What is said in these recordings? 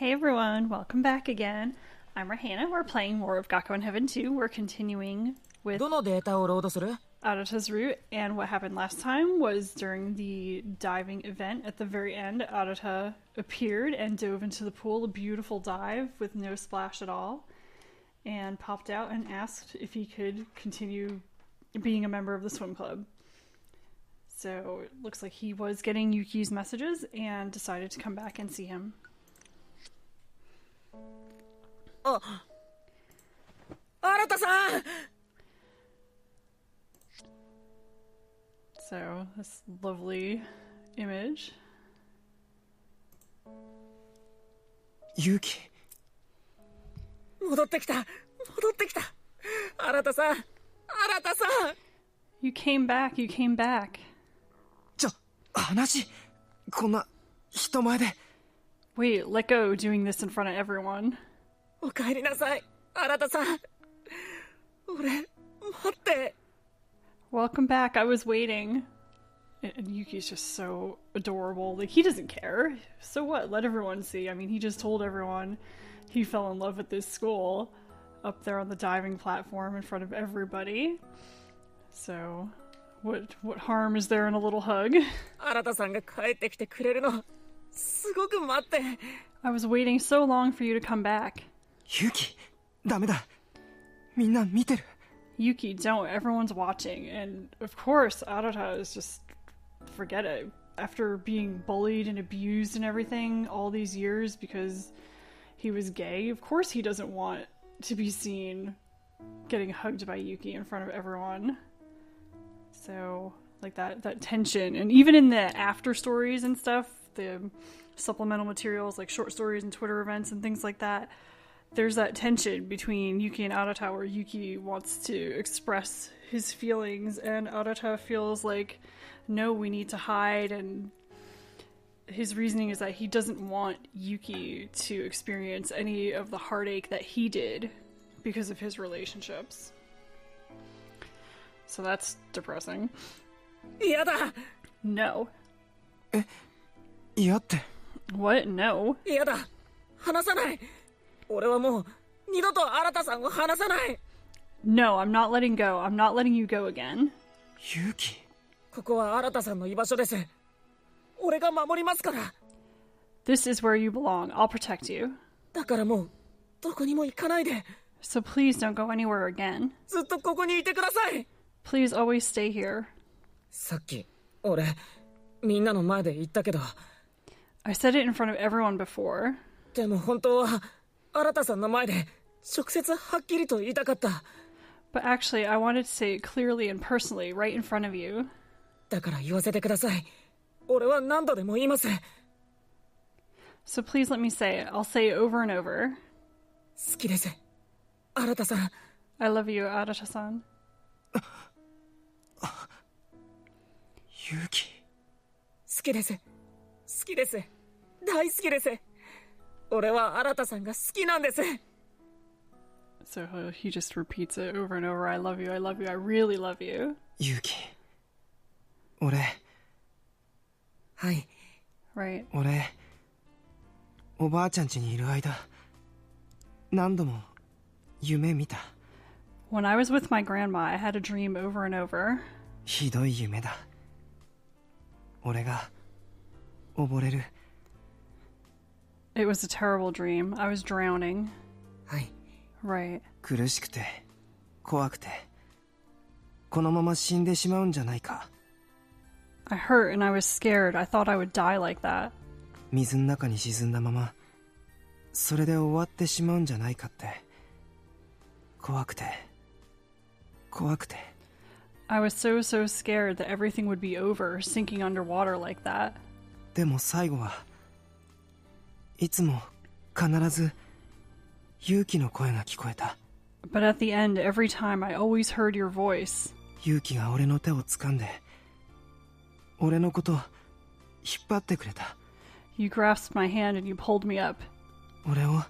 Hey everyone, welcome back again. I'm Rahana. We're playing more of Gakuen Heaven 2. We're continuing with どのデータをロードする? Arata's route, and what happened last time was during the diving event at the very end, Arata appeared and dove into the pool, a beautiful dive with no splash at all, and popped out and asked if he could continue being a member of the swim club. So it looks like he was getting Yuki's messages and decided to come back and see him. Oh, Arata-san! So, this lovely image. Yuki. 戻ってきた Arata-san! Arata-san! You came back, you came back. 話こんな人前で Wait, let go doing this in front of everyone. お帰りなさい Arata-san! 俺待って Welcome back, I was waiting. And Yuki's just so adorable. Like, he doesn't care. So what? Let everyone see. I mean, he just told everyone he fell in love with this school up there on the diving platform in front of everybody. So, what harm is there in a little hug? Arata-sanが帰ってきてくれるのすごく待って I was waiting so long for you to come back. Yuki ダメだみんな見てる Yuki, don't. Everyone's watching. And of course, Arata is just... Forget it. After being bullied and abused and everything all these years because he was gay, of course he doesn't want to be seen getting hugged by Yuki in front of everyone. So, like that tension. And even in the after stories and stuff, the supplemental materials like short stories and Twitter events and things like that, there's that tension between Yuki and Arata where Yuki wants to express his feelings and Arata feels like, no, we need to hide, and his reasoning is that he doesn't want Yuki to experience any of the heartache that he did because of his relationships. So that's depressing. 嫌だ No. 嫌って What? No. 嫌だ話さない俺はもう二度と新さんを離さない No, I'm not letting go. I'm not letting you go again. Yuki ここは新さんの居場所です俺が守りますから This is where you belong. I'll protect you. だからもうどこにも行かないで So please don't go anywhere again. ずっとここにいてください Please always stay here. さっき俺みんなの前で言ったけど I said it in front of everyone before. でも本当は新さんの前で直接はっきりと言いたかった But actually, I wanted to say it clearly and personally, right in front of you. だから言わせてください俺は何度でも言います So please let me say it. I'll say it over and over. 好きです新さん I love you, Arata-san. Yuki 好きです好きです大好きです俺は新さんが好きなんです So he just repeats it over and over. I love you, I love you, I really love you. Yuki 俺はい Right. 俺おばあちゃん家にいる間何度も夢見た When I was with my grandma, I had a dream over and over. ひどい夢だ俺が溺れる It was a terrible dream. I was drowning. はい Right. 苦しくて怖くてこのまま死んでしまうんじゃないか I hurt and I was scared. I thought I would die like that. 水の中に沈んだままそれで終わってしまうんじゃないかって怖くて怖くて I was so scared that everything would be over, sinking underwater like that. でも最後はいつも必ず勇気の声が聞こえた But at the end, every time, I always heard your voice. 勇気が俺の手を掴んで俺のことを引っ張ってくれた You grasped my hand and you pulled me up. 俺を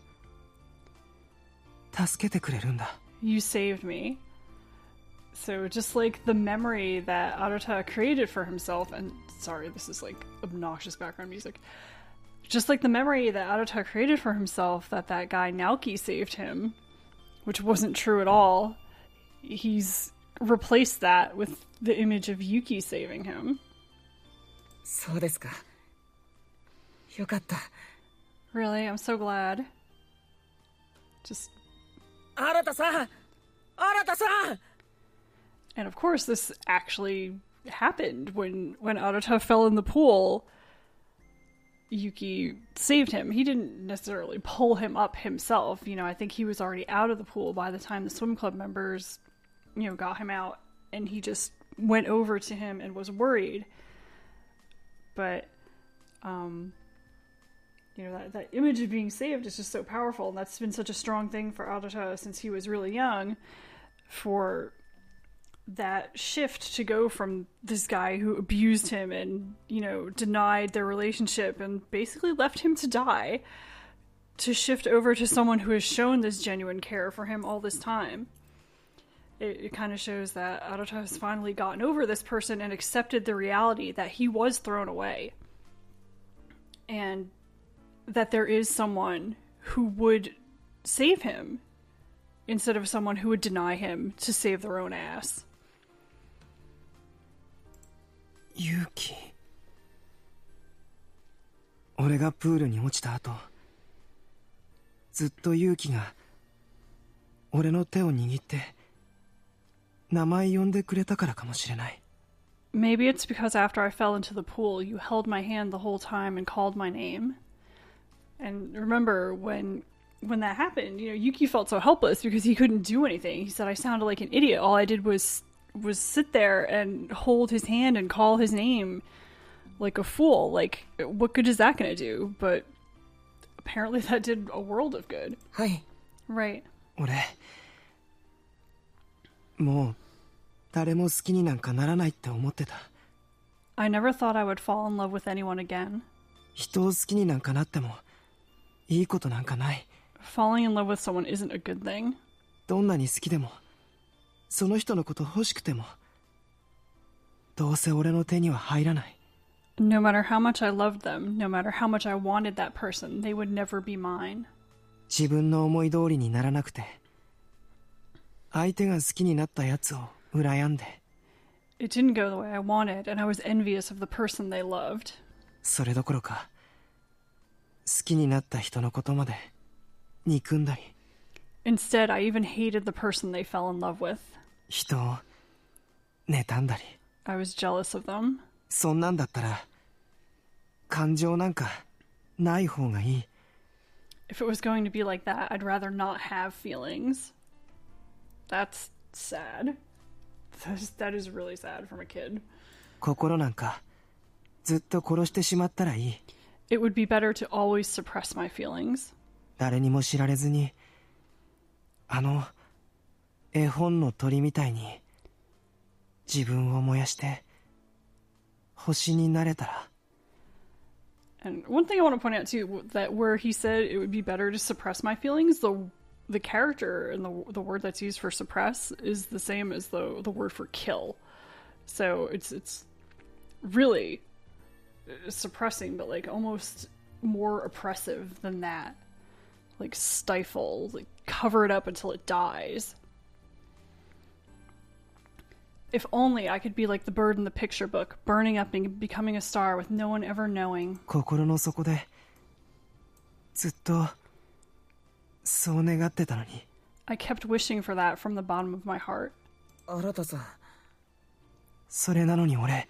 助けてくれるんだ You saved me. So just like the memory that Arata created for himself, and sorry, this is like obnoxious background music. Just like the memory that Arata created for himself that that guy Naoki saved him, which wasn't true at all. He's replaced that with the image of Yuki saving him. そうですか。よかった。 Really? I'm so glad. Just... 新田さん、新田さん! And of course, this actually happened when Arata fell in the pool. Yuki saved him. He didn't necessarily pull him up himself. You know, I think he was already out of the pool by the time the swim club members, you know, got him out. And he just went over to him and was worried. But, you know, that image of being saved is just so powerful. And that's been such a strong thing for Arata since he was really young. For that shift to go from this guy who abused him and, you know, denied their relationship and basically left him to die, to shift over to someone who has shown this genuine care for him all this time. It kind of shows that Arata has finally gotten over this person and accepted the reality that he was thrown away. And that there is someone who would save him instead of someone who would deny him to save their own ass. 勇気。俺がプールに落ちた後、ずっと勇気が俺の手を握って名前呼んでくれたからかもしれない。 Maybe it's because after I fell into the pool, you held my hand the whole time and called my name. And remember when that happened, you know, Yuki felt so helpless because he couldn't do anything. He said I sounded like an idiot. All I did was sit there and hold his hand and call his name like a fool. Like, what good is that going to do? But apparently that did a world of good. はい。 Right. 俺、もう誰も好きになんかならないって思ってた。 I never thought I would fall in love with anyone again. 人を好きになんかなってもいいことなんかない。 Falling in love with someone isn't a good thing. どんなに好きでも、その人のこと欲しくても、どうせ俺の手には入らない。 No matter how much I loved them, no matter how much I wanted that person, they would never be mine. 自分の思い通りにならなくて、相手が好きになったやつを羨んで。 It didn't go the way I wanted, and I was envious of the person they loved. それどころか、好きになった人のことまで憎んだり。 Instead, I even hated the person they fell in love with. 人を妬んだり。 I was jealous of them. そんなんだったら、感情なんかない方がいい。 If it was going to be like that, I'd rather not have feelings. That's sad. That is really sad from a kid. 心なんかずっと殺してしまったらいい。 It would be better to always suppress my feelings. 誰にも知られずに、あの絵本の鳥みたいに自分を燃やして星になれたら。 And one thing I want to point out too, that where he said it would be better to suppress my feelings, the character and the word that's used for suppress is the same as the word for kill. So it's really suppressing, but like almost more oppressive than that. Like stifle, like cover it up until it dies. If only I could be like the bird in the picture book, burning up and becoming a star with no one ever knowing. 心の底でずっとそう願ってたのに。 I kept wishing for that from the bottom of my heart. 新田さん。それなのに俺っ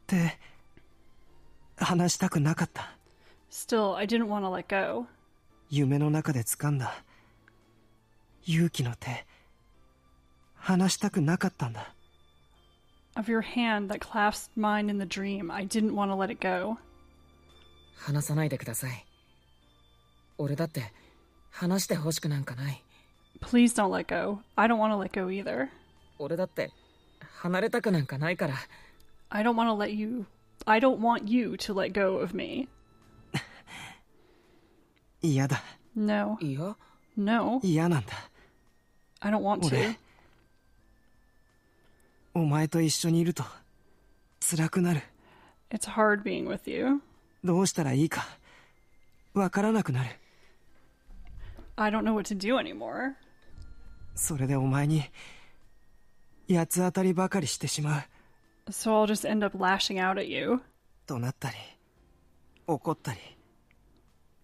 て話したくなかった。 Still, I didn't want to let go. 夢の中で掴んだ勇気の手、離したくなかったんだ。 Of your hand that clasped mine in the dream, I didn't want to let it go. 離さないでください。俺だって離してほしくなんかない。 Please don't let go. I don't want to let go either. 俺だって離れたくなんかないから。 I don't want you to let go of me. 嫌だ。 No. いや、 No. 嫌なんだ。 I don't want to. 俺、お前と一緒にいると辛くなる。 It's hard being with you. どうしたらいいかわからなくなる。 I don't know what to do anymore. それでお前に八つ当たりばかりしてしまう。 So I'll just end up lashing out at you, 怒鳴ったり怒ったり、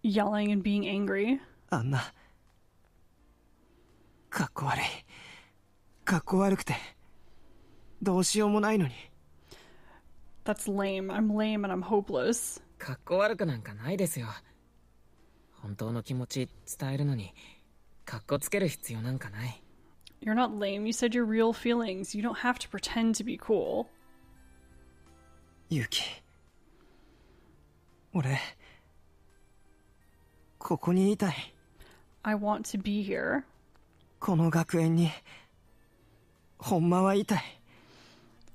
yelling and being angry. あんなかっこ悪い、かっこ悪くてどうしようもないのに。 That's lame. I'm lame and I'm hopeless. かっこ悪くなんかないですよ。本当の気持ち伝えるのにかっこつける必要なんかない。 You're not lame. You said your real feelings. You don't have to pretend to be cool. ユキ、俺ここにいたい。 I want to be here. この学園にほんまはいたい。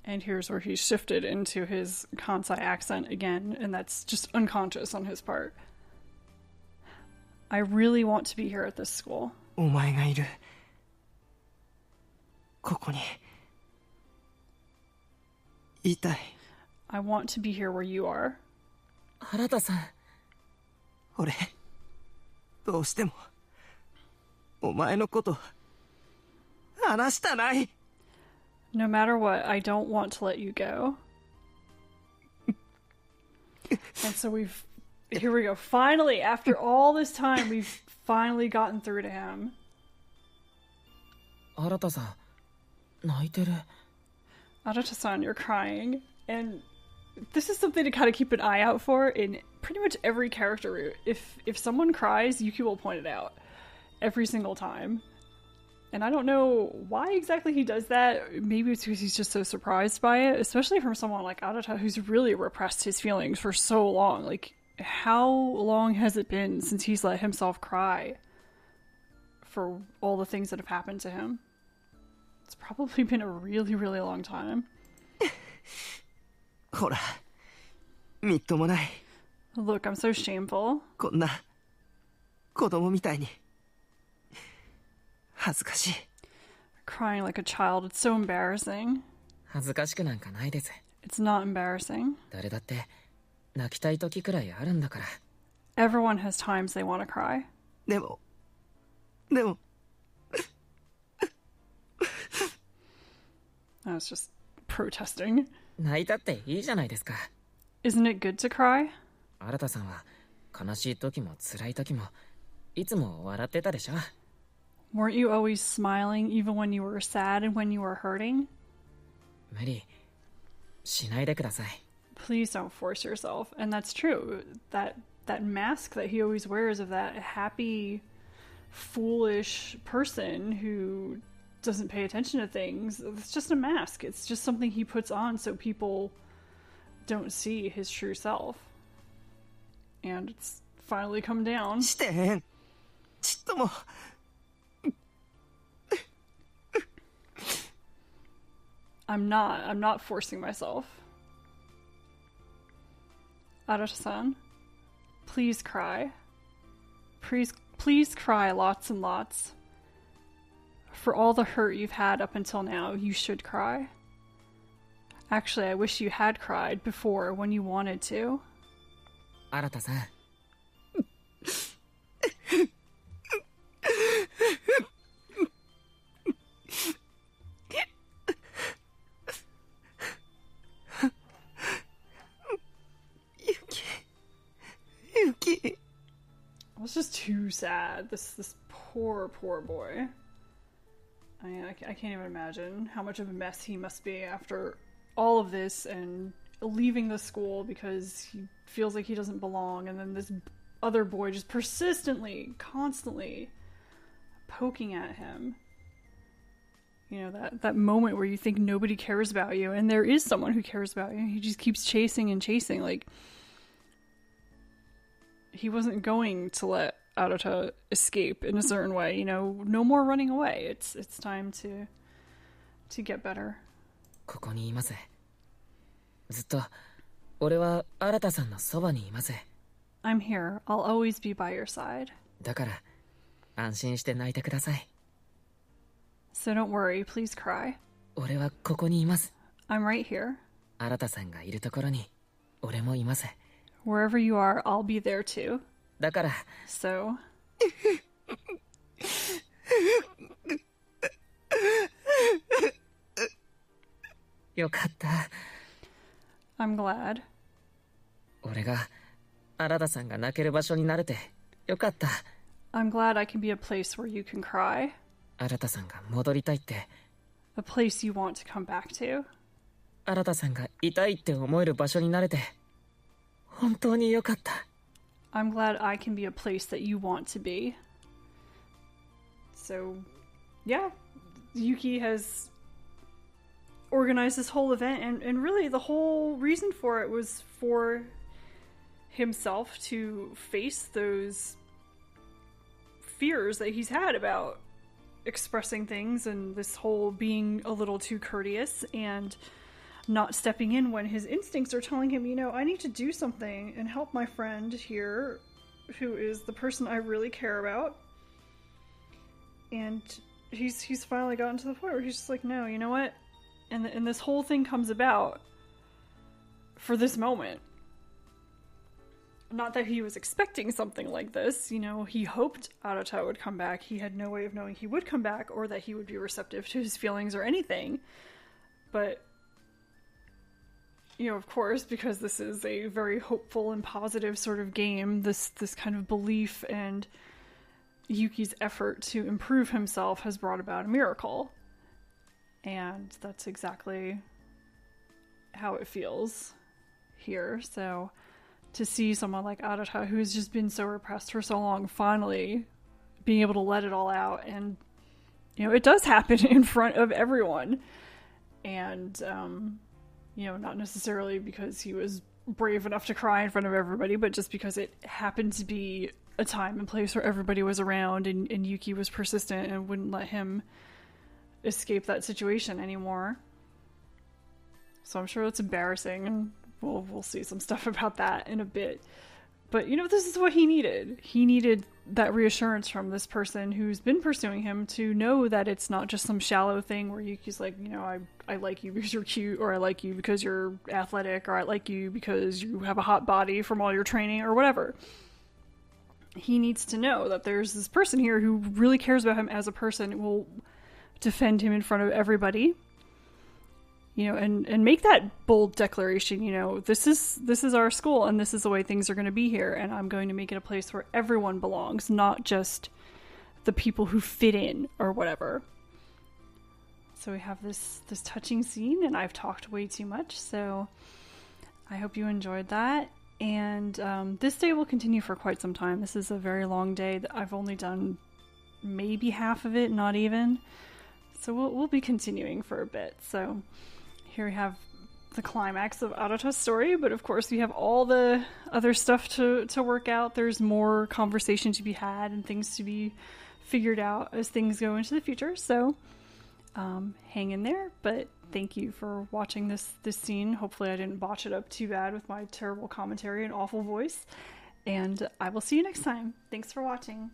And here's where he shifted into his Kansai accent again, and that's just unconscious on his part. I really want to be here at this school. お前がいるここにいたい。 I want to be here where you are. 原田さん、俺どうしてもお前のこと話したない。 No matter what, I don't want to let you go. And so here we go. Finally, after all this time, we've finally gotten through to him. 原田さん、泣いてる。 Arata-san, you're crying. And this is something to kind of keep an eye out for in pretty much every character route. If someone cries, Yuki will point it out every single time. And I don't know why exactly he does that. Maybe it's because he's just so surprised by it, especially from someone like Arata who's really repressed his feelings for so long. Like, how long has it been since he's let himself cry for all the things that have happened to him? It's probably been a really, really long time. ほらみっともない。 Look, I'm so shameful. こんな子供みたいに恥ずかしい。 Crying like a child. It's so embarrassing. 恥ずかしくなんかないです。 It's not embarrassing. 誰だって泣きたい時くらいあるんだから。 Everyone has times they want to cry. でも I was just protesting. 泣いたっていいじゃないですか。 Isn't it good to cry? 新田さんは悲しい時も辛い時もいつも笑ってたでしょ。 Weren't you always smiling even when you were sad and when you were hurting? 無理しないでください。 Please don't force yourself. And that's true. That mask that he always wears of that happy, foolish person who doesn't pay attention to things, it's just a mask. It's just something he puts on so people don't see his true self. And it's finally come down. してへん。ちっとも。 I'm not forcing myself. Arata-san, please cry. Please cry lots and lots. For all the hurt you've had up until now, you should cry. Actually, I wish you had cried before when you wanted to. 新田さん、ユキ。 I was just too sad. This poor boy. I can't even imagine how much of a mess he must be after all of this and leaving the school because he feels like he doesn't belong, and then this other boy just persistently, constantly poking at him. You know, that moment where you think nobody cares about you, and there is someone who cares about you. He just keeps chasing and chasing. Like, he wasn't going to let Arata escape in a certain way. You know, no more running away. It's time to get better. ここにいます。ずっと俺は新田さんのそばにいます。 I'm here. I'll always be by your side. だから安心して泣いてください。 So don't worry. Please cry. 俺はここにいます。 I'm right here. 新田さんがいるところに俺もいます。Wherever you are, I'll be there too. だから So, よかった。 I'm glad. 俺が新田さんが泣ける場所になれてよかった。 I'm glad I can be a place where you can cry. 新田さんが戻りたいって、 A place you want to come back to. 新田さんが痛いって思える場所になれて本当によかった。 I'm glad I can be a place that you want to be. So, yeah, Yuki has organized this whole event, and really the whole reason for it was for himself to face those fears that he's had about expressing things and this whole being a little too courteous and not stepping in when his instincts are telling him, you know, I need to do something and help my friend here, who is the person I really care about. And he's finally gotten to the point where he's just like, no, you know what? And this whole thing comes about for this moment. Not that he was expecting something like this, you know, he hoped Arata would come back. He had no way of knowing he would come back or that he would be receptive to his feelings or anything. But, you know, of course, because this is a very hopeful and positive sort of game, this kind of belief and Yuki's effort to improve himself has brought about a miracle. And that's exactly how it feels here. So to see someone like Arata, who's just been so repressed for so long, finally being able to let it all out, and you know, it does happen in front of everyone. And you know, not necessarily because he was brave enough to cry in front of everybody, but just because it happened to be a time and place where everybody was around, and Yuki was persistent and wouldn't let him escape that situation anymore. So I'm sure it's embarrassing, and we'll see some stuff about that in a bit. But, you know, this is what he needed. He needed that reassurance from this person who's been pursuing him to know that it's not just some shallow thing where Yuki's like, you know, I like you because you're cute, or I like you because you're athletic, or I like you because you have a hot body from all your training, or whatever. He needs to know that there's this person here who really cares about him as a person, will defend him in front of everybody. You know, and make that bold declaration, you know, this is our school, and this is the way things are going to be here, and I'm going to make it a place where everyone belongs, not just the people who fit in or whatever. So we have this touching scene, and I've talked way too much, so I hope you enjoyed that. And this day will continue for quite some time. This is a very long day. I've only done maybe half of it, not even. So we'll be continuing for a bit. So here we have the climax of Arata's story, but of course we have all the other stuff to work out. There's more conversation to be had and things to be figured out as things go into the future. So hang in there, but thank you for watching this scene. Hopefully I didn't botch it up too bad with my terrible commentary and awful voice. And I will see you next time. Thanks for watching.